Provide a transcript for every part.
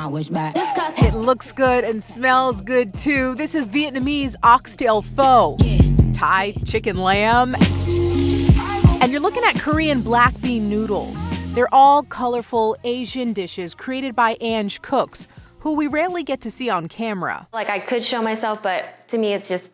my wish back. It looks good and smells good too. This is Vietnamese oxtail pho, Thai chicken lamb, and you're looking at Korean black bean noodles. They're all colorful Asian dishes created by Ange Cooks, who we rarely get to see on camera. Like, I could show myself, but to me it's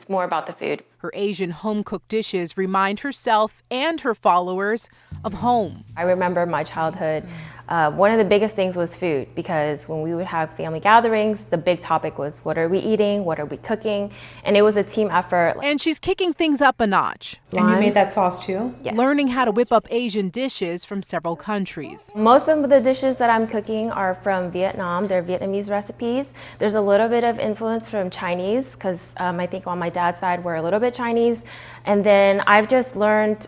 more about the food. Her Asian home-cooked dishes remind herself and her followers of home. I remember my childhood. One of the biggest things was food, because when we would have family gatherings, the big topic was, what are we eating? What are we cooking? And it was a team effort. And she's kicking things up a notch. And you made that sauce too? Yes. Learning how to whip up Asian dishes from several countries. Most of the dishes that I'm cooking are from Vietnam. They're Vietnamese recipes. There's a little bit of influence from Chinese, because I think on my dad's side we're a little bit Chinese. And then I've just learned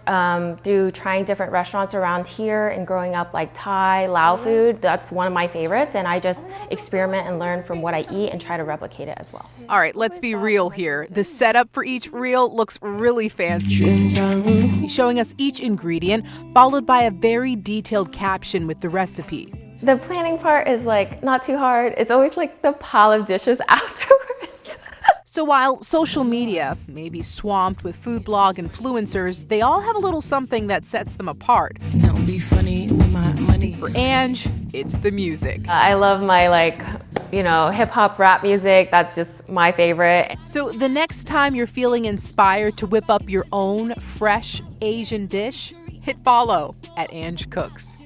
through trying different restaurants around here and growing up, like Thai, Lao food. That's one of my favorites, and I just experiment and learn from what I eat and try to replicate it as well. All right, let's be real here. The setup for each reel looks really fancy. He's showing us each ingredient, followed by a very detailed caption with the recipe. The planning part is like not too hard. It's always like the pile of dishes afterwards. So while social media may be swamped with food blog influencers, they all have a little something that sets them apart. Don't be funny with my money. For Ange, it's the music. I love my hip hop rap music. That's just my favorite. So the next time you're feeling inspired to whip up your own fresh Asian dish, hit follow at Ange Cooks.